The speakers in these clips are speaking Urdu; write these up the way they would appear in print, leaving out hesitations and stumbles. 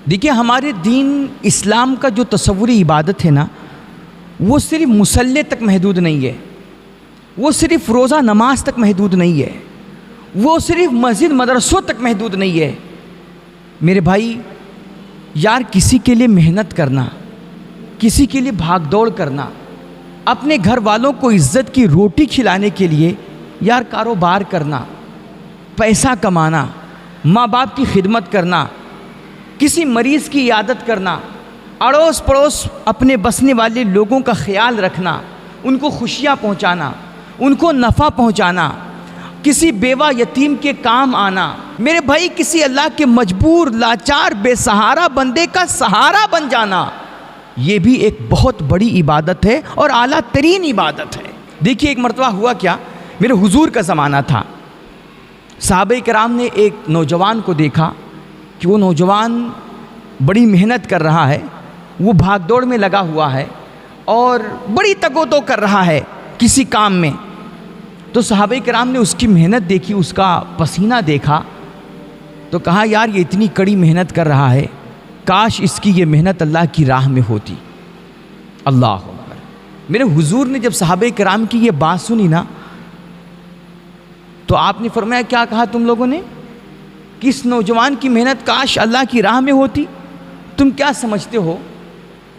دیکھیے ہمارے دین اسلام کا جو تصوری عبادت ہے نا، وہ صرف مصلی تک محدود نہیں ہے، وہ صرف روزہ نماز تک محدود نہیں ہے، وہ صرف مسجد مدرسوں تک محدود نہیں ہے۔ میرے بھائی یار، کسی کے لیے محنت کرنا، کسی کے لیے بھاگ دوڑ کرنا، اپنے گھر والوں کو عزت کی روٹی کھلانے کے لیے یار کاروبار کرنا، پیسہ کمانا، ماں باپ کی خدمت کرنا، کسی مریض کی عیادت کرنا، اڑوس پڑوس اپنے بسنے والے لوگوں کا خیال رکھنا، ان کو خوشیاں پہنچانا، ان کو نفع پہنچانا، کسی بیوہ یتیم کے کام آنا، میرے بھائی کسی اللہ کے مجبور لاچار بے سہارا بندے کا سہارا بن جانا، یہ بھی ایک بہت بڑی عبادت ہے اور اعلیٰ ترین عبادت ہے۔ دیکھیے ایک مرتبہ ہوا کیا، میرے حضور کا زمانہ تھا، صحابہ کرام نے ایک نوجوان کو دیکھا کہ وہ نوجوان بڑی محنت کر رہا ہے، وہ بھاگ دوڑ میں لگا ہوا ہے اور بڑی تگ و دو کر رہا ہے کسی کام میں۔ تو صحابہ کرام نے اس کی محنت دیکھی، اس کا پسینہ دیکھا تو کہا یار یہ اتنی کڑی محنت کر رہا ہے، کاش اس کی یہ محنت اللہ کی راہ میں ہوتی۔ اللہ اکبر۔ میرے حضور نے جب صحابہ کرام کی یہ بات سنی نا، تو آپ نے فرمایا کیا کہا تم لوگوں نے کہ اس نوجوان کی محنت کاش اللہ کی راہ میں ہوتی؟ تم کیا سمجھتے ہو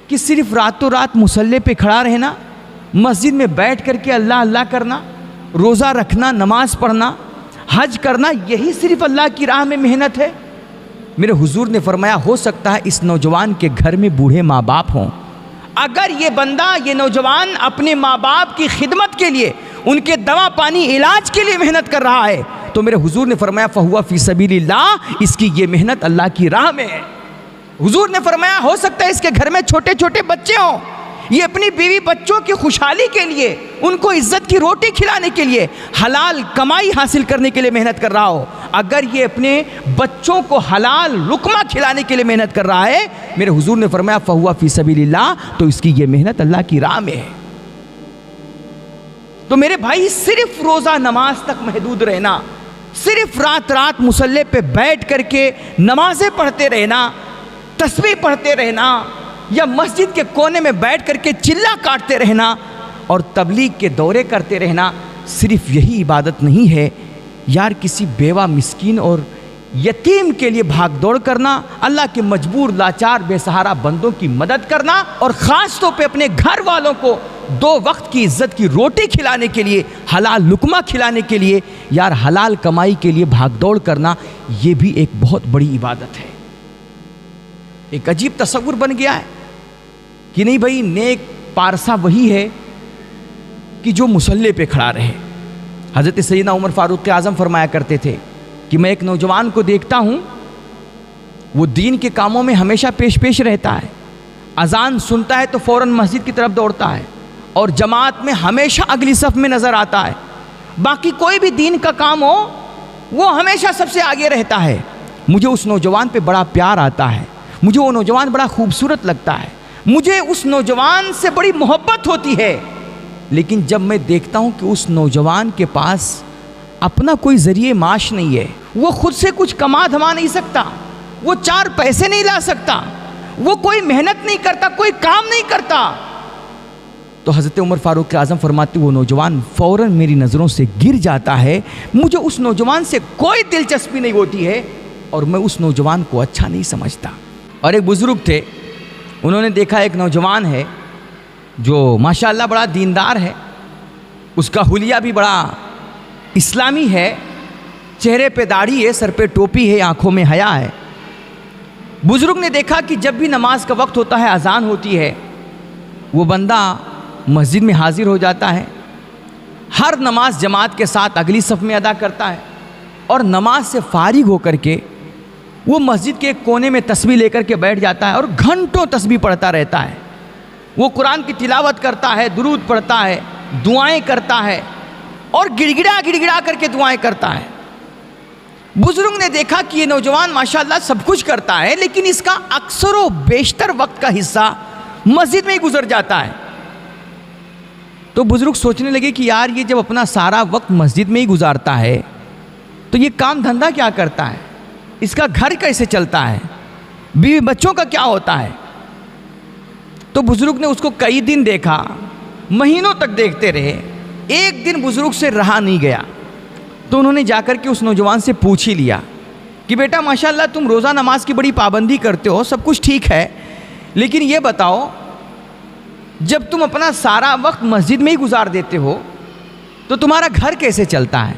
کہ صرف راتوں رات مصلی پہ کھڑا رہنا، مسجد میں بیٹھ کر کے اللہ اللہ کرنا، روزہ رکھنا، نماز پڑھنا، حج کرنا، یہی صرف اللہ کی راہ میں محنت ہے؟ میرے حضور نے فرمایا ہو سکتا ہے اس نوجوان کے گھر میں بوڑھے ماں باپ ہوں، اگر یہ بندہ، یہ نوجوان اپنے ماں باپ کی خدمت کے لیے، ان کے دوا پانی علاج کے لیے محنت کر رہا ہے، تو میرے حضور نے فرمایا فہو فی سبیل اللہ، اس کی یہ محنت اللہ کی راہ میں ہے۔ حضور نے فرمایا ہو سکتا ہے اس کے گھر میں چھوٹے چھوٹے بچے ہوں، یہ اپنی بیوی بچوں کی خوشحالی کے لیے، ان کو عزت کی روٹی کھلانے کے لیے، حلال کمائی حاصل کرنے کے لیے محنت کر رہا ہو، اگر یہ اپنے بچوں کو حلال لقمہ کھلانے کے لیے محنت کر رہا ہے، میرے حضور نے فرمایا فہو فی سبیل اللہ، تو اس کی یہ محنت اللہ کی راہ میں ہے۔ تو میرے بھائی صرف روزہ نماز تک محدود رہنا، صرف رات رات مصلی پہ بیٹھ کر کے نمازیں پڑھتے رہنا، تسبیح پڑھتے رہنا، یا مسجد کے کونے میں بیٹھ کر کے چلہ کاٹتے رہنا اور تبلیغ کے دورے کرتے رہنا، صرف یہی عبادت نہیں ہے یار۔ کسی بیوہ مسکین اور یتیم کے لیے بھاگ دوڑ کرنا، اللہ کے مجبور لاچار بے سہارا بندوں کی مدد کرنا، اور خاص طور پہ اپنے گھر والوں کو 2 وقت کی عزت کی روٹی کھلانے کے لیے، حلال لقمہ کھلانے کے لیے، یار حلال کمائی کے لیے بھاگ دوڑ کرنا، یہ بھی ایک بہت بڑی عبادت ہے۔ ایک عجیب تصور بن گیا ہے کہ نہیں بھائی، نیک پارسا وہی ہے کہ جو مصلی پہ کھڑا رہے۔ حضرت سیدنا عمر فاروق اعظم فرمایا کرتے تھے کہ میں ایک نوجوان کو دیکھتا ہوں، وہ دین کے کاموں میں ہمیشہ پیش رہتا ہے، اذان سنتا ہے تو فوراً مسجد کی طرف دوڑتا ہے اور جماعت میں ہمیشہ اگلی صف میں نظر آتا ہے، باقی کوئی بھی دین کا کام ہو وہ ہمیشہ سب سے آگے رہتا ہے۔ مجھے اس نوجوان پہ بڑا پیار آتا ہے، مجھے وہ نوجوان بڑا خوبصورت لگتا ہے، مجھے اس نوجوان سے بڑی محبت ہوتی ہے، لیکن جب میں دیکھتا ہوں کہ اس نوجوان کے پاس اپنا کوئی ذریعہ معاش نہیں ہے، وہ خود سے کچھ کما دھما نہیں سکتا، وہ 4 پیسے نہیں لا سکتا، وہ کوئی محنت نہیں کرتا، کوئی کام نہیں کرتا، تو حضرت عمر فاروق اعظم فرماتے وہ نوجوان فوراً میری نظروں سے گر جاتا ہے، مجھے اس نوجوان سے کوئی دلچسپی نہیں ہوتی ہے اور میں اس نوجوان کو اچھا نہیں سمجھتا۔ اور ایک بزرگ تھے، انہوں نے دیکھا ایک نوجوان ہے جو ماشاءاللہ بڑا دیندار ہے، اس کا حلیہ بھی بڑا اسلامی ہے، چہرے پہ داڑھی ہے، سر پہ ٹوپی ہے، آنکھوں میں حیا ہے۔ بزرگ نے دیکھا کہ جب بھی نماز کا وقت ہوتا ہے، اذان ہوتی ہے، وہ بندہ مسجد میں حاضر ہو جاتا ہے، ہر نماز جماعت کے ساتھ اگلی صف میں ادا کرتا ہے، اور نماز سے فارغ ہو کر کے وہ مسجد کے ایک کونے میں تسبیح لے کر کے بیٹھ جاتا ہے اور گھنٹوں تسبیح پڑھتا رہتا ہے۔ وہ قرآن کی تلاوت کرتا ہے، درود پڑھتا ہے، دعائیں کرتا ہے اور گڑ گڑا کر کے دعائیں کرتا ہے۔ بزرگ نے دیکھا کہ یہ نوجوان ماشاءاللہ سب کچھ کرتا ہے، لیکن اس کا اکثر و بیشتر وقت کا حصہ مسجد میں ہی گزر جاتا ہے۔ تو بزرگ سوچنے لگے کہ یار یہ جب اپنا سارا وقت مسجد میں ہی گزارتا ہے تو یہ کام دھندا کیا کرتا ہے، اس کا گھر کیسے چلتا ہے؟ بیوی بچوں کا کیا ہوتا ہے؟ تو بزرگ نے اس کو کئی دن دیکھا، مہینوں تک دیکھتے رہے، ایک دن بزرگ سے رہا نہیں گیا، تو انہوں نے جا کر کے اس نوجوان سے پوچھ ہی لیا کہ بیٹا ماشاءاللہ تم روزہ نماز کی بڑی پابندی کرتے ہو، سب کچھ ٹھیک ہے، لیکن یہ بتاؤ جب تم اپنا سارا وقت مسجد میں ہی گزار دیتے ہو تو تمہارا گھر کیسے چلتا ہے؟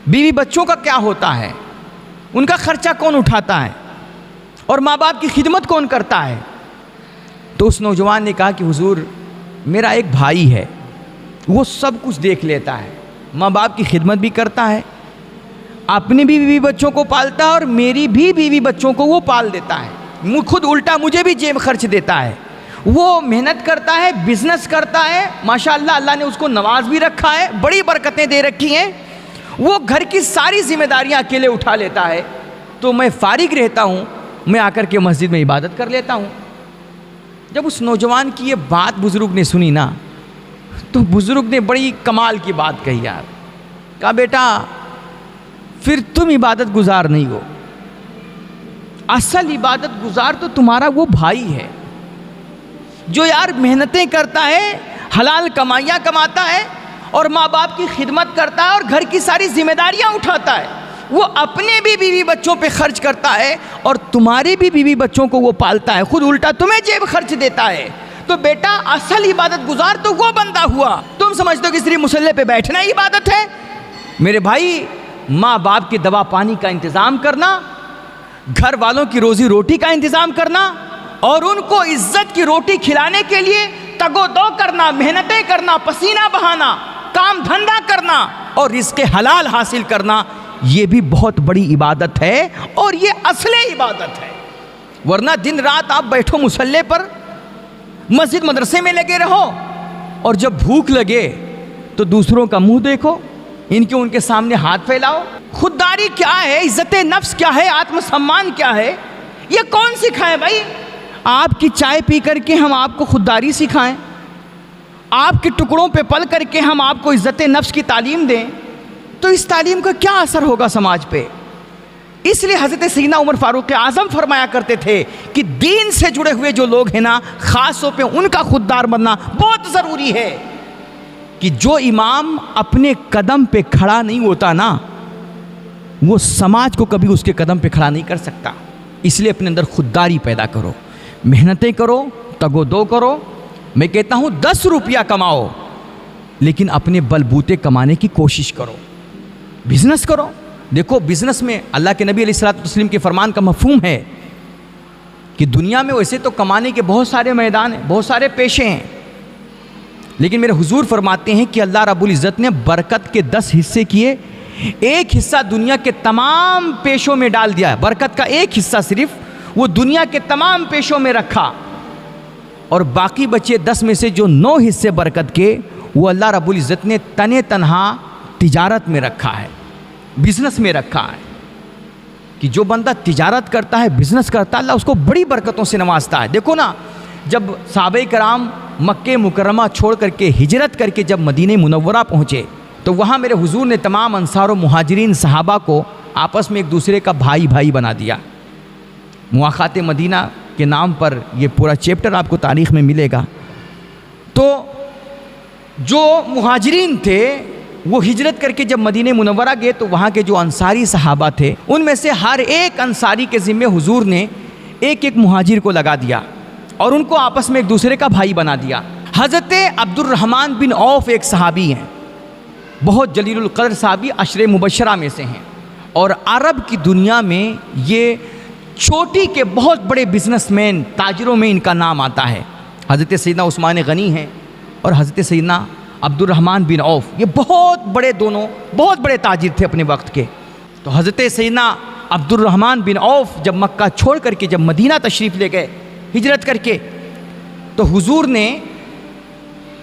بیوی بچوں کا کیا ہوتا ہے؟ ان کا خرچہ کون اٹھاتا ہے؟ اور ماں باپ کی خدمت کون کرتا ہے؟ تو اس نوجوان نے کہا کہ حضور میرا ایک بھائی ہے، وہ سب کچھ دیکھ لیتا ہے، ماں باپ کی خدمت بھی کرتا ہے، اپنے بھی بیوی بچوں کو پالتا ہے اور میری بھی بیوی بچوں کو وہ پال دیتا ہے، خود الٹا مجھے بھی جیب خرچ دیتا ہے، وہ محنت کرتا ہے، بزنس کرتا ہے، ماشاءاللہ اللہ نے اس کو نواز بھی رکھا ہے، بڑی برکتیں دے رکھی ہیں، وہ گھر کی ساری ذمہ داریاں اکیلے اٹھا لیتا ہے، تو میں فارغ رہتا ہوں، میں آ کر کے مسجد میں عبادت کر لیتا ہوں۔ جب اس نوجوان کی یہ بات بزرگ نے سنی نا، تو بزرگ نے بڑی کمال کی بات کہی یار، کہا بیٹا پھر تم عبادت گزار نہیں ہو، اصل عبادت گزار تو تمہارا وہ بھائی ہے جو یار محنتیں کرتا ہے، حلال کمائیاں کماتا ہے اور ماں باپ کی خدمت کرتا ہے اور گھر کی ساری ذمہ داریاں اٹھاتا ہے، وہ اپنے بھی بیوی بچوں پہ خرچ کرتا ہے اور تمہاری بھی بیوی بچوں کو وہ پالتا ہے، خود الٹا تمہیں جیب خرچ دیتا ہے، تو بیٹا اصل عبادت گزار تو وہ بندہ ہوا، تم سمجھتے ہو کہ صرف مصلی پہ بیٹھنا ہی عبادت ہے؟ میرے بھائی ماں باپ کی دوا پانی کا انتظام کرنا، گھر والوں کی روزی روٹی کا انتظام کرنا اور ان کو عزت کی روٹی کھلانے کے لیے تگ و دو کرنا، محنتیں کرنا، پسینہ بہانا، کام دھندا کرنا اور رزق حلال حاصل کرنا، یہ بھی بہت بڑی عبادت ہے اور یہ اصل عبادت ہے۔ ورنہ دن رات آپ بیٹھو مصلی پر، مسجد مدرسے میں لگے رہو اور جب بھوک لگے تو دوسروں کا منہ دیکھو، ان کے سامنے ہاتھ پھیلاؤ۔ خودداری کیا ہے؟ عزت نفس کیا ہے؟ آتم سمان کیا ہے؟ یہ کون سکھائے بھائی؟ آپ کی چائے پی کر کے ہم آپ کو خودداری سکھائیں؟ آپ کے ٹکڑوں پہ پل کر کے ہم آپ کو عزت نفس کی تعلیم دیں تو اس تعلیم کا کیا اثر ہوگا سماج پہ؟ اس لیے حضرت سیدنا عمر فاروق اعظم فرمایا کرتے تھے کہ دین سے جڑے ہوئے جو لوگ ہیں نا، خاص طور پہ ان کا خوددار بننا بہت ضروری ہے، کہ جو امام اپنے قدم پہ کھڑا نہیں ہوتا نا، وہ سماج کو کبھی اس کے قدم پہ کھڑا نہیں کر سکتا۔ اس لیے اپنے اندر خودداری پیدا کرو، محنتیں کرو، تگ و دو کرو۔ میں کہتا ہوں 10 روپیہ کماؤ لیکن اپنے بل بوتے کمانے کی کوشش کرو، بزنس کرو۔ دیکھو بزنس میں اللہ کے نبی علیہ الصلوۃ والتسلیم کے فرمان کا مفہوم ہے کہ دنیا میں ویسے تو کمانے کے بہت سارے میدان ہیں، بہت سارے پیشے ہیں، لیکن میرے حضور فرماتے ہیں کہ اللہ رب العزت نے برکت کے 10 حصے کیے، ایک حصہ دنیا کے تمام پیشوں میں ڈال دیا ہے، برکت کا ایک حصہ صرف وہ دنیا کے تمام پیشوں میں رکھا، اور باقی بچے 10 میں سے جو 9 حصے برکت کے وہ اللہ رب العزت نے تنے تنہا تجارت میں رکھا ہے، بزنس میں رکھا ہے، کہ جو بندہ تجارت کرتا ہے، بزنس کرتا ہے، اللہ اس کو بڑی برکتوں سے نوازتا ہے۔ دیکھو نا، جب صحابہ کرام مکہ مکرمہ چھوڑ کر کے ہجرت کر کے جب مدینہ منورہ پہنچے تو وہاں میرے حضور نے تمام انصار و مہاجرین صحابہ کو آپس میں ایک دوسرے کا بھائی بھائی بنا دیا۔ مواخات مدینہ کے نام پر یہ پورا چیپٹر آپ کو تاریخ میں ملے گا۔ تو جو مہاجرین تھے وہ ہجرت کر کے جب مدینہ منورہ گئے تو وہاں کے جو انصاری صحابہ تھے ان میں سے ہر ایک انصاری کے ذمے حضور نے ایک ایک مہاجر کو لگا دیا اور ان کو آپس میں ایک دوسرے کا بھائی بنا دیا۔ حضرت عبد الرحمن بن عوف ایک صحابی ہیں، بہت جلیل القدر صحابی، عشر مبشرہ میں سے ہیں، اور عرب کی دنیا میں یہ چوٹی کے بہت بڑے بزنس مین، تاجروں میں ان کا نام آتا ہے۔ حضرت سیدنا عثمان غنی ہیں اور حضرت سیدنا عبد الرحمن بن عوف، یہ بہت بڑے، دونوں بہت بڑے تاجر تھے اپنے وقت کے۔ تو حضرت سیدنا عبد الرحمن بن عوف جب مکہ چھوڑ کر کے جب مدینہ تشریف لے گئے ہجرت کر کے، تو حضور نے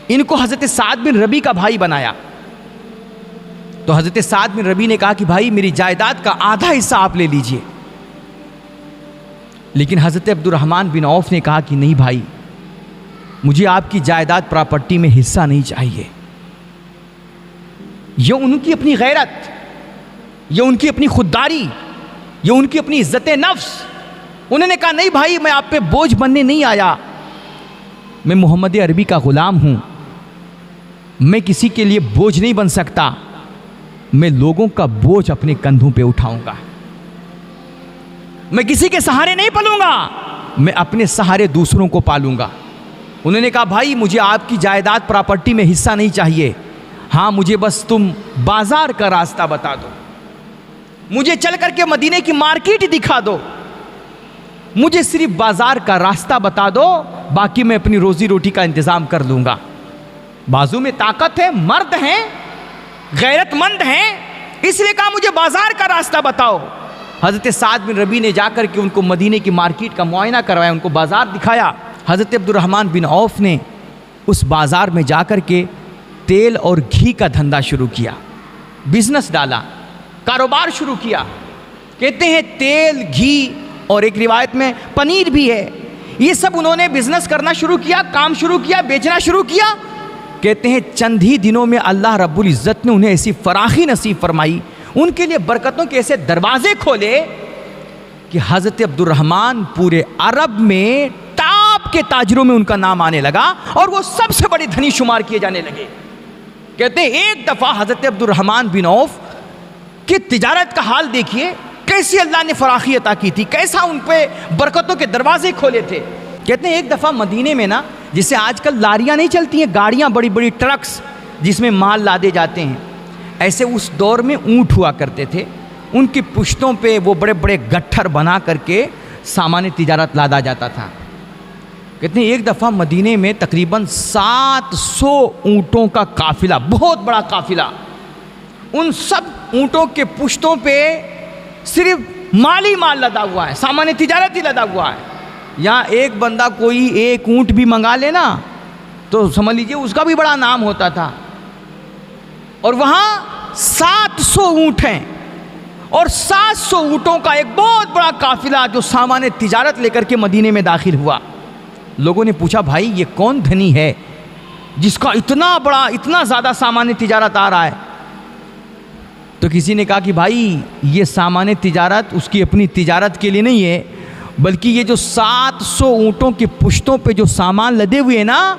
ان کو حضرت سعد بن ربی کا بھائی بنایا۔ تو حضرت سعد بن ربی نے کہا کہ بھائی میری جائیداد کا آدھا حصہ آپ لے لیجئے، لیکن حضرت عبد الرحمن بن عوف نے کہا کہ نہیں بھائی، مجھے آپ کی جائیداد پراپرٹی میں حصہ نہیں چاہیے۔ یہ ان کی اپنی غیرت، یہ ان کی اپنی خودداری، یہ ان کی اپنی عزت نفس، انہوں نے کہا نہیں بھائی میں آپ پہ بوجھ بننے نہیں آیا، میں محمد عربی کا غلام ہوں، میں کسی کے لیے بوجھ نہیں بن سکتا، میں لوگوں کا بوجھ اپنے کندھوں پہ اٹھاؤں گا، میں کسی کے سہارے نہیں پلوں گا، میں اپنے سہارے دوسروں کو پالوں گا۔ انہوں نے کہا بھائی مجھے آپ کی جائیداد پراپرٹی میں حصہ نہیں چاہیے، ہاں مجھے بس تم بازار کا راستہ بتا دو، مجھے چل کر کے مدینے کی مارکیٹ دکھا دو، مجھے صرف بازار کا راستہ بتا دو، باقی میں اپنی روزی روٹی کا انتظام کر لوں گا۔ بازو میں طاقت ہے، مرد ہیں، غیرت مند ہیں، اس لیے کہا مجھے بازار کا راستہ بتاؤ۔ حضرت سعد بن ربیع نے جا کر کے ان کو مدینے کی مارکیٹ کا معائنہ کروایا، ان کو بازار دکھایا۔ حضرت عبد الرحمن بن عوف نے اس بازار میں جا کر کے تیل اور گھی کا دھندا شروع کیا، بزنس ڈالا، کاروبار شروع کیا۔ کہتے ہیں تیل، گھی اور ایک روایت میں پنیر بھی ہے، یہ سب انہوں نے بزنس کرنا شروع کیا، کام شروع کیا، بیچنا شروع کیا۔ کہتے ہیں چند ہی دنوں میں اللہ رب العزت نے انہیں ایسی فراخی نصیب فرمائی، ان کے لیے برکتوں کے ایسے دروازے کھولے کہ حضرت عبد الرحمن پورے عرب میں ٹاپ کے تاجروں میں ان کا نام آنے لگا اور وہ سب سے بڑے دھنی شمار کیے جانے لگے۔ کہتے ہیں ایک دفعہ حضرت عبد الرحمن بن عوف کی تجارت کا حال دیکھیے، کیسی اللہ نے فراخی عطا کی تھی، کیسا ان پہ برکتوں کے دروازے کھولے تھے۔ کہتے ہیں ایک دفعہ مدینے میں نا، جسے آج کل لاریاں نہیں چلتی ہیں، گاڑیاں، بڑی بڑی ٹرکس جس میں مال لادے جاتے ہیں، ایسے اس دور میں اونٹ ہوا کرتے تھے، ان کی پشتوں پہ وہ بڑے بڑے گٹھر بنا کر کے سامان تجارت لادا جاتا تھا۔ کہتے ہیں ایک دفعہ مدینے میں تقریباً 700 اونٹوں کا قافلہ، بہت بڑا قافلہ، ان سب اونٹوں کے پشتوں پہ صرف مالی مال لدا ہوا ہے، سامان تجارت ہی لدا ہوا ہے۔ یہاں ایک بندہ کوئی ایک اونٹ بھی منگا لینا تو سمجھ لیجئے اس کا بھی بڑا نام ہوتا تھا، اور وہاں 700 اونٹ ہیں اور 700 اونٹوں کا ایک بہت بڑا قافلہ جو سامان تجارت لے کر کے مدینے میں داخل ہوا۔ لوگوں نے پوچھا بھائی یہ کون دھنی ہے جس کا اتنا بڑا، اتنا زیادہ سامان تجارت آ رہا ہے؟ تو کسی نے کہا کہ بھائی یہ سامان تجارت اس کی اپنی تجارت کے لیے نہیں ہے، بلکہ یہ جو 700 اونٹوں کی پشتوں پہ جو سامان لدے ہوئے ہیں نا،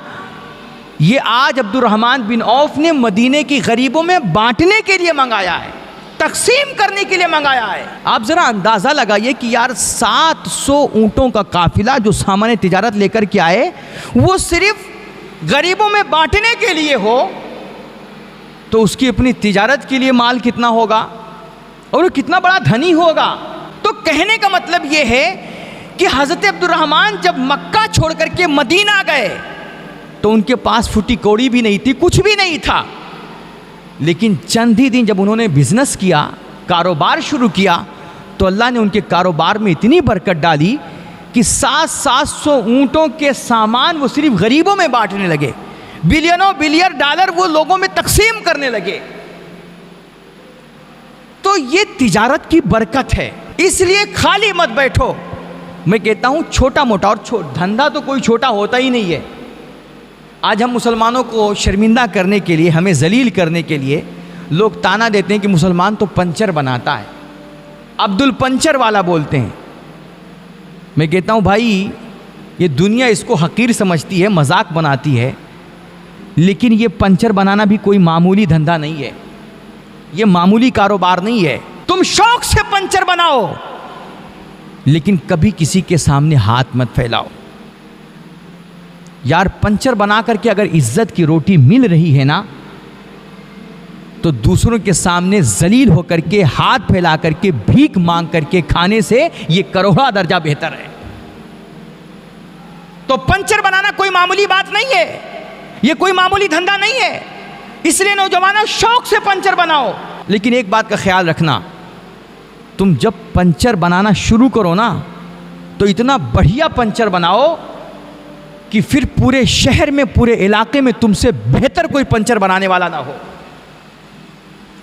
یہ آج عبد الرحمن بن عوف نے مدینے کی غریبوں میں بانٹنے کے لیے منگایا ہے، تقسیم کرنے کے لیے منگایا ہے۔ آپ ذرا اندازہ لگائیے کہ یار 700 اونٹوں کا قافلہ جو سامان تجارت لے کر کے آئے، وہ صرف غریبوں میں بانٹنے کے لیے ہو تو اس کی اپنی تجارت کے لیے مال کتنا ہوگا اور وہ کتنا بڑا دھنی ہوگا۔ تو کہنے کا مطلب یہ ہے کہ حضرت عبد الرحمن جب مکہ چھوڑ کر کے مدینہ گئے تو ان کے پاس پھوٹی کوڑی بھی نہیں تھی، کچھ بھی نہیں تھا، لیکن چند ہی دن جب انہوں نے بزنس کیا، کاروبار شروع کیا، تو اللہ نے ان کے کاروبار میں اتنی برکت ڈالی کہ 700 اونٹوں کے سامان وہ صرف غریبوں میں بانٹنے لگے، بلینوں بلین ڈالر وہ لوگوں میں تقسیم کرنے لگے۔ تو یہ تجارت کی برکت ہے، اس لیے خالی مت بیٹھو۔ میں کہتا ہوں چھوٹا موٹا، اور دھندا تو کوئی چھوٹا ہوتا ہی نہیں ہے۔ آج ہم مسلمانوں کو شرمندہ کرنے کے لیے، ہمیں ذلیل کرنے کے لیے لوگ تانا دیتے ہیں کہ مسلمان تو پنچر بناتا ہے، عبد الپنچر والا بولتے ہیں۔ میں کہتا ہوں بھائی یہ دنیا اس کو حقیر سمجھتی ہے، مذاق بناتی ہے، لیکن یہ پنچر بنانا بھی کوئی معمولی دھندا نہیں ہے، یہ معمولی کاروبار نہیں ہے۔ تم شوق سے پنچر بناؤ لیکن کبھی کسی کے سامنے ہاتھ مت پھیلاؤ۔ یار پنچر بنا کر کے اگر عزت کی روٹی مل رہی ہے نا، تو دوسروں کے سامنے ذلیل ہو کر کے، ہاتھ پھیلا کر کے، بھیک مانگ کر کے کھانے سے یہ کروڑا درجہ بہتر ہے۔ تو پنچر بنانا کوئی معمولی بات نہیں ہے، یہ کوئی معمولی دھندا نہیں ہے، اس لیے نوجوانوں شوق سے پنچر بناؤ۔ لیکن ایک بات کا خیال رکھنا، تم جب پنچر بنانا شروع کرو نا تو اتنا بڑھیا پنچر بناؤ کہ پھر پورے شہر میں، پورے علاقے میں تم سے بہتر کوئی پنچر بنانے والا نہ ہو۔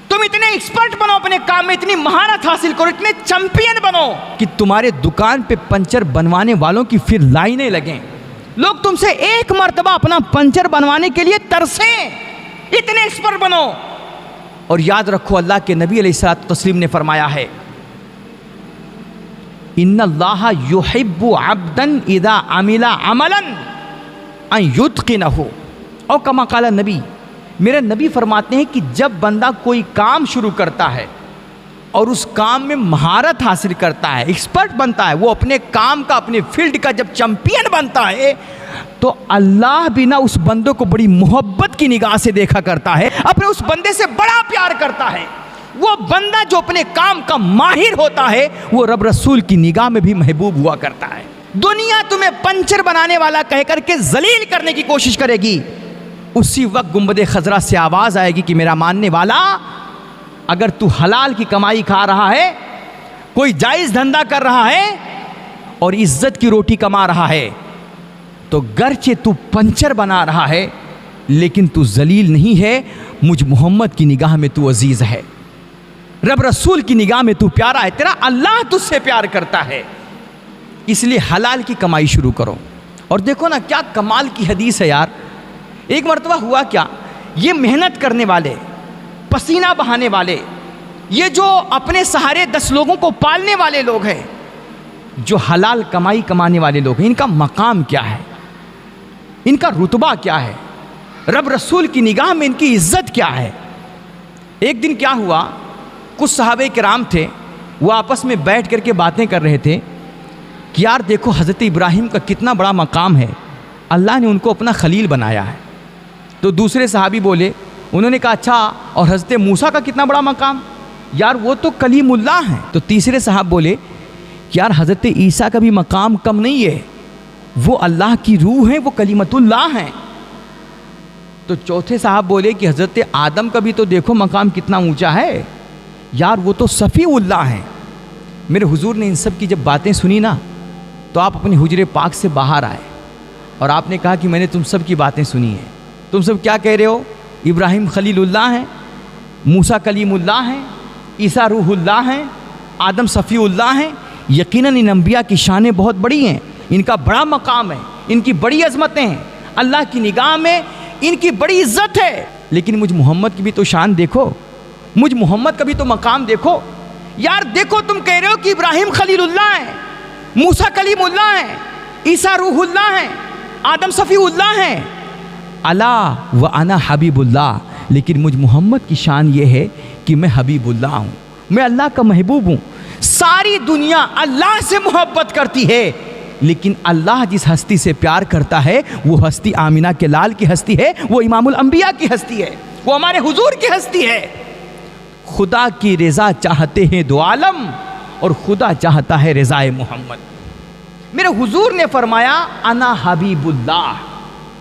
تم اتنے ایکسپرٹ بنو اپنے کام میں، اتنی مہارت حاصل کرو، اتنے چیمپئن بنو کہ تمہارے دکان پہ پنچر بنوانے والوں کی پھر لائنیں لگیں، لوگ تم سے ایک مرتبہ اپنا پنچر بنوانے کے لیے ترسیں، اتنے ایکسپرٹ بنو۔ اور یاد رکھو اللہ کے نبی علیہ الصلوۃ والتسلیم نے فرمایا ہے ان اللہ یحب عبدا اذا عمل عملا ان یتقنہ، او کما قال نبی، میرے نبی فرماتے ہیں کہ جب بندہ کوئی کام شروع کرتا ہے اور اس کام میں مہارت حاصل کرتا ہے، ایکسپرٹ بنتا ہے، وہ اپنے کام کا، اپنے فیلڈ کا جب چیمپئن بنتا ہے، تو اللہ بھی نہ اس بندے کو بڑی محبت کی نگاہ سے دیکھا کرتا ہے، اپنے اس بندے سے بڑا پیار کرتا ہے۔ وہ بندہ جو اپنے کام کا ماہر ہوتا ہے وہ رب رسول کی نگاہ میں بھی محبوب ہوا کرتا ہے۔ دنیا تمہیں پنچر بنانے والا کہہ کر کے ذلیل کرنے کی کوشش کرے گی، اسی وقت گنبد خضرا سے آواز آئے گی کہ میرا ماننے والا، اگر تو حلال کی کمائی کھا رہا ہے، کوئی جائز دھندا کر رہا ہے اور عزت کی روٹی کما رہا ہے، تو گرچہ تو پنچر بنا رہا ہے لیکن تو ذلیل نہیں ہے، مجھ محمد کی نگاہ میں تو عزیز ہے، رب رسول کی نگاہ میں تو پیارا ہے، تیرا اللہ تجھ سے پیار کرتا ہے، اس لیے حلال کی کمائی شروع کرو۔ اور دیکھو نا کیا کمال کی حدیث ہے یار۔ ایک مرتبہ ہوا کیا، یہ محنت کرنے والے، پسینہ بہانے والے، یہ جو اپنے سہارے 10 لوگوں کو پالنے والے لوگ ہیں، جو حلال کمائی کمانے والے لوگ ہیں، ان کا مقام کیا ہے، ان کا رتبہ کیا ہے، رب رسول کی نگاہ میں ان کی عزت کیا ہے۔ ایک دن کیا ہوا، کچھ صحابہ کرام تھے، وہ آپس میں بیٹھ کر کے باتیں کر رہے تھے کہ یار دیکھو حضرت ابراہیم کا کتنا بڑا مقام ہے، اللہ نے ان کو اپنا خلیل بنایا ہے۔ تو دوسرے صحابی بولے، انہوں نے کہا اچھا اور حضرت موسیٰ کا کتنا بڑا مقام، یار وہ تو کلیم اللہ ہیں۔ تو تیسرے صحاب بولے کہ یار حضرت عیسیٰ کا بھی مقام کم نہیں ہے، وہ اللہ کی روح ہیں، وہ کلیمت اللہ ہیں۔ تو چوتھے صاحب بولے کہ حضرت آدم کا بھی تو دیکھو مقام کتنا اونچا ہے، یار وہ تو صفی اللہ ہیں۔ میرے حضور نے ان سب کی جب باتیں سنی نا، تو آپ اپنے حجرے پاک سے باہر آئے اور آپ نے کہا کہ میں نے تم سب کی باتیں سنی ہیں، تم سب کیا کہہ رہے ہو، ابراہیم خلیل اللہ ہیں، موسیٰ کلیم اللہ ہیں، عیسیٰ روح اللہ ہیں، آدم صفی اللہ ہیں۔ یقیناً ان انبیاء کی شانیں بہت بڑی ہیں، ان کا بڑا مقام ہے، ان کی بڑی عظمتیں ہیں، اللہ کی نگاہ میں ان کی بڑی عزت ہے، لیکن مجھ محمد کی بھی تو شان دیکھو، مجھ محمد کا بھی تو مقام دیکھو۔ یار دیکھو تم کہہ رہے ہو کہ ابراہیم خلیل اللہ ہیں، موسیٰ کلیم اللہ ہیں، عیسیٰ روح اللہ ہیں، آدم صفی اللہ ہیں، الا و انا حبیب اللہ، لیکن مجھ محمد کی شان یہ ہے کہ میں حبیب اللہ ہوں، میں اللہ کا محبوب ہوں۔ ساری دنیا اللہ سے محبت کرتی ہے، لیکن اللہ جس ہستی سے پیار کرتا ہے وہ ہستی آمینہ کے لال کی ہستی ہے، وہ امام الانبیاء کی ہستی ہے، وہ ہمارے حضور کی ہستی ہے۔ خدا کی رضا چاہتے ہیں دو عالم اور خدا چاہتا ہے رضائے محمد۔ میرے حضور نے فرمایا انا حبیب اللہ،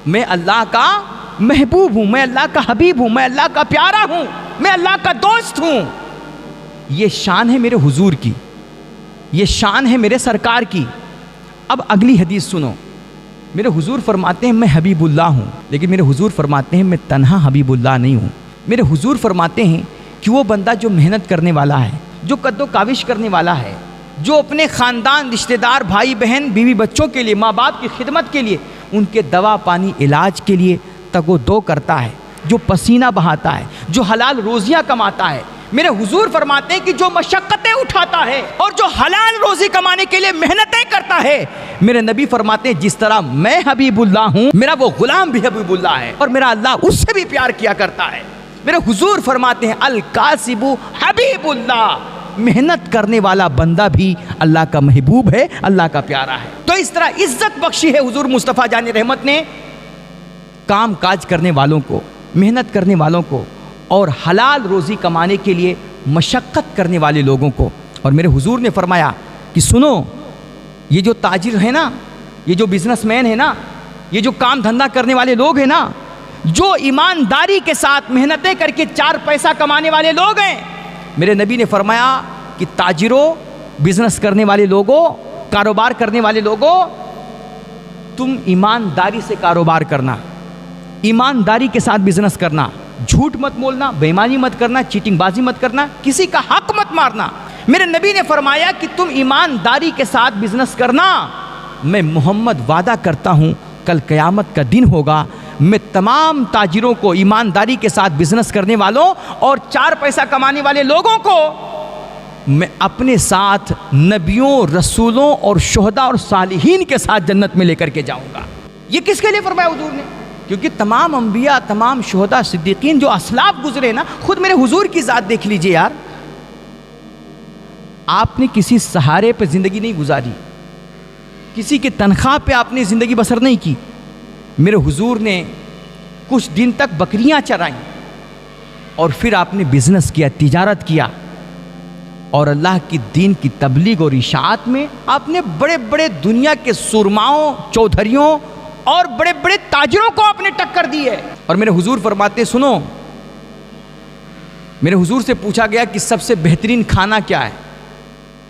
میں اللہ کا محبوب ہوں، میں اللہ کا حبیب ہوں، میں اللہ کا پیارا ہوں، میں اللہ کا دوست ہوں۔ یہ شان ہے میرے حضور کی، یہ شان ہے میرے سرکار کی۔ اب اگلی حدیث سنو، میرے حضور فرماتے ہیں میں حبیب اللہ ہوں، لیکن میرے حضور فرماتے ہیں میں تنہا حبیب اللہ نہیں ہوں۔ میرے حضور فرماتے ہیں کہ وہ بندہ جو محنت کرنے والا ہے، جو قد و کاوش کرنے والا ہے، جو اپنے خاندان، رشتہ دار، بھائی بہن، بیوی بچوں کے لیے، ماں باپ کی خدمت کے لیے، ان کے دوا پانی علاج کے لیے تگ و دو کرتا ہے، جو پسینہ بہاتا ہے، جو حلال روزیاں کماتا ہے، میرے حضور فرماتے ہیں کہ جو مشقتیں اٹھاتا ہے اور جو حلال روزی کمانے کے لیے محنتیں کرتا ہے، میرے نبی فرماتے ہیں جس طرح میں حبیب اللہ ہوں، میرا وہ غلام بھی حبیب اللہ ہے اور میرا اللہ اس سے بھی پیار کیا کرتا ہے۔ میرے حضور فرماتے ہیں الکاسب حبیب اللہ، محنت کرنے والا بندہ بھی اللہ کا محبوب ہے، اللہ کا پیارا ہے۔ تو اس طرح عزت بخشی ہے حضور مصطفیٰ جان رحمت نے کام کاج کرنے والوں کو، محنت کرنے والوں کو اور حلال روزی کمانے کے لیے مشقت کرنے والے لوگوں کو۔ اور میرے حضور نے فرمایا کہ سنو، یہ جو تاجر ہے نا، یہ جو بزنس مین ہے نا، یہ جو کام دھندا کرنے والے لوگ ہیں نا، جو ایمانداری کے ساتھ محنتیں کر کے 4 پیسہ کمانے والے لوگ ہیں، میرے نبی نے فرمایا کہ تاجروں، بزنس کرنے والے لوگوں، کاروبار کرنے والے لوگوں، تم ایمانداری سے کاروبار کرنا، ایمانداری کے ساتھ بزنس کرنا، جھوٹ مت بولنا، بے ایمانی مت کرنا، چیٹنگ بازی مت کرنا، کسی کا حق مت مارنا۔ میرے نبی نے فرمایا کہ تم ایمانداری کے ساتھ بزنس کرنا، میں محمد وعدہ کرتا ہوں کل قیامت کا دن ہوگا، میں تمام تاجروں کو، ایمانداری کے ساتھ بزنس کرنے والوں اور 4 پیسہ کمانے والے لوگوں کو میں اپنے ساتھ نبیوں، رسولوں اور شہداء اور صالحین کے ساتھ جنت میں لے کر کے جاؤں گا۔ یہ کس کے لیے فرمایا حضور نے؟ کیونکہ تمام انبیاء، تمام شہداء، صدیقین جو اسلاف گزرے نا، خود میرے حضور کی ذات دیکھ لیجئے یار، آپ نے کسی سہارے پہ زندگی نہیں گزاری، کسی کے تنخواہ پہ آپ نے زندگی بسر نہیں کی۔ میرے حضور نے کچھ دن تک بکریاں چرائیں اور پھر آپ نے بزنس کیا، تجارت کیا، اور اللہ کی دین کی تبلیغ اور اشاعت میں آپ نے بڑے بڑے دنیا کے سرماؤں، چودھریوں اور بڑے بڑے تاجروں کو آپ نے ٹکر دی ہے۔ اور میرے حضور فرماتے ہیں، سنو، میرے حضور سے پوچھا گیا کہ سب سے بہترین کھانا کیا ہے؟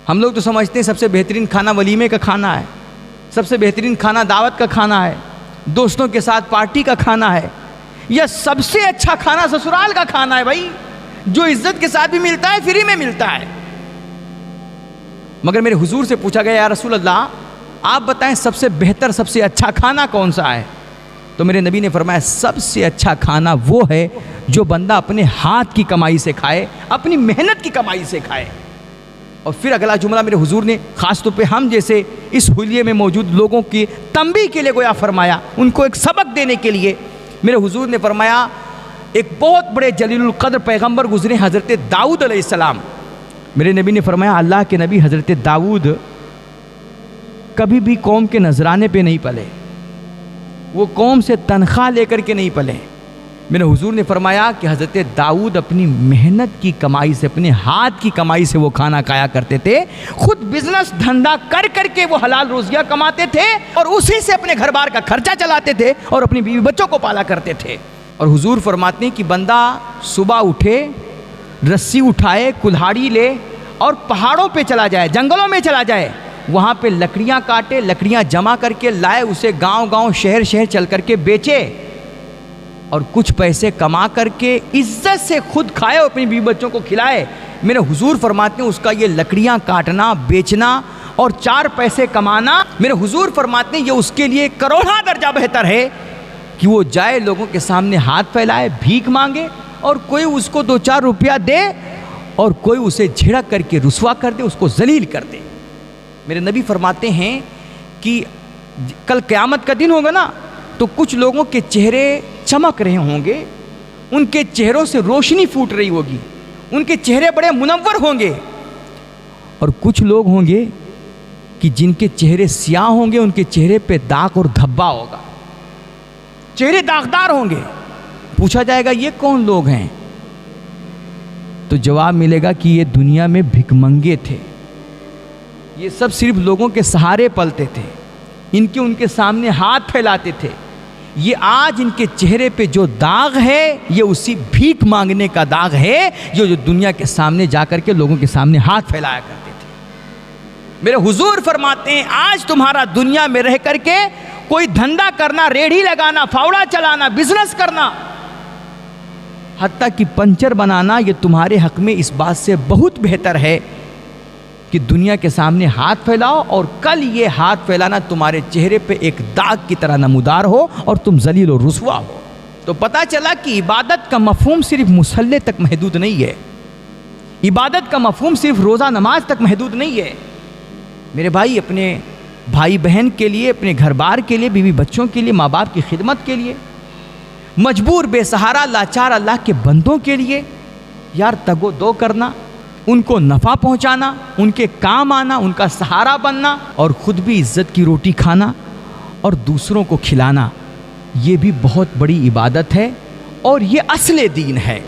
ہم لوگ تو سمجھتے ہیں سب سے بہترین کھانا ولیمے کا کھانا ہے، سب سے بہترین کھانا دعوت کا کھانا ہے، دوستوں کے ساتھ پارٹی کا کھانا ہے، یا سب سے اچھا کھانا سسرال کا کھانا ہے بھائی، جو عزت کے ساتھ بھی ملتا ہے، فری میں ملتا ہے۔ مگر میرے حضور سے پوچھا گیا، یا رسول اللہ آپ بتائیں سب سے بہتر، سب سے اچھا کھانا کون سا ہے؟ تو میرے نبی نے فرمایا، سب سے اچھا کھانا وہ ہے جو بندہ اپنے ہاتھ کی کمائی سے کھائے، اپنی محنت کی کمائی سے کھائے۔ اور پھر اگلا جملہ میرے حضور نے خاص طور پہ ہم جیسے اس حلیے میں موجود لوگوں کی تنبیہ کے لیے گویا فرمایا، ان کو ایک سبق دینے کے لیے میرے حضور نے فرمایا، ایک بہت بڑے جلیل القدر پیغمبر گزرے حضرت داؤد علیہ السلام۔ میرے نبی نے فرمایا، اللہ کے نبی حضرت داؤد کبھی بھی قوم کے نذرانے پہ نہیں پلے، وہ قوم سے تنخواہ لے کر کے نہیں پلے۔ میرے حضور نے فرمایا کہ حضرت داؤد اپنی محنت کی کمائی سے، اپنے ہاتھ کی کمائی سے وہ کھانا کھایا کرتے تھے، خود بزنس دھندا کر کر کے وہ حلال روزیاں کماتے تھے اور اسی سے اپنے گھر بار کا خرچہ چلاتے تھے اور اپنی بیوی بچوں کو پالا کرتے تھے۔ اور حضور فرماتے ہیں کہ بندہ صبح اٹھے، رسی اٹھائے، کلہاڑی لے اور پہاڑوں پہ چلا جائے، جنگلوں میں چلا جائے، وہاں پہ لکڑیاں کاٹے، لکڑیاں جمع کر کے لائے، اسے گاؤں گاؤں، شہر شہر چل کر کے بیچے اور کچھ پیسے کما کر کے عزت سے خود کھائے اور اپنی بیوی بچوں کو کھلائے۔ میرے حضور فرماتے ہیں اس کا یہ لکڑیاں کاٹنا، بیچنا اور 4 پیسے کمانا، میرے حضور فرماتے ہیں یہ اس کے لیے کروڑا درجہ بہتر ہے کہ وہ جائے لوگوں کے سامنے ہاتھ پھیلائے، بھیک مانگے اور کوئی اس کو 2-4 روپیہ دے اور کوئی اسے جھڑک کر کے رسوا کر دے، اس کو ذلیل کر دے۔ میرے نبی فرماتے ہیں کہ کل قیامت کا دن ہوگا نا، تو کچھ لوگوں کے چہرے چمک رہے ہوں گے، ان کے چہروں سے روشنی پھوٹ رہی ہوگی، ان کے چہرے بڑے منور ہوں گے، اور کچھ لوگ ہوں گے کہ جن کے چہرے سیاہ ہوں گے، ان کے چہرے پہ داغ اور دھبا ہوگا، چہرے داغدار ہوں گے۔ پوچھا جائے گا یہ کون لوگ ہیں؟ تو جواب ملے گا کہ یہ دنیا میں بھکمنگے تھے، یہ سب صرف لوگوں کے سہارے پلتے تھے، ان کے سامنے ہاتھ پھیلاتے تھے۔ یہ آج ان کے چہرے پہ جو داغ ہے یہ اسی بھیک مانگنے کا داغ ہے جو دنیا کے سامنے جا کر کے لوگوں کے سامنے ہاتھ پھیلایا کرتے تھے۔ میرے حضور فرماتے ہیں آج تمہارا دنیا میں رہ کر کے کوئی دھندا کرنا، ریڑھی لگانا، فاوڑا چلانا، بزنس کرنا، حتیٰ کہ پنچر بنانا، یہ تمہارے حق میں اس بات سے بہت بہتر ہے کہ دنیا کے سامنے ہاتھ پھیلاؤ اور کل یہ ہاتھ پھیلانا تمہارے چہرے پہ ایک داغ کی طرح نمودار ہو اور تم ذلیل و رسوا ہو۔ تو پتہ چلا کہ عبادت کا مفہوم صرف مصلی تک محدود نہیں ہے، عبادت کا مفہوم صرف روزہ نماز تک محدود نہیں ہے۔ میرے بھائی، اپنے بھائی بہن کے لیے، اپنے گھر بار کے لیے، بیوی بچوں کے لیے، ماں باپ کی خدمت کے لیے، مجبور بے سہارا لاچار اللہ کے بندوں کے لیے یار تگ و دو کرنا، ان کو نفع پہنچانا، ان کے کام آنا، ان کا سہارا بننا اور خود بھی عزت کی روٹی کھانا اور دوسروں کو کھلانا، یہ بھی بہت بڑی عبادت ہے اور یہ اصل دین ہے۔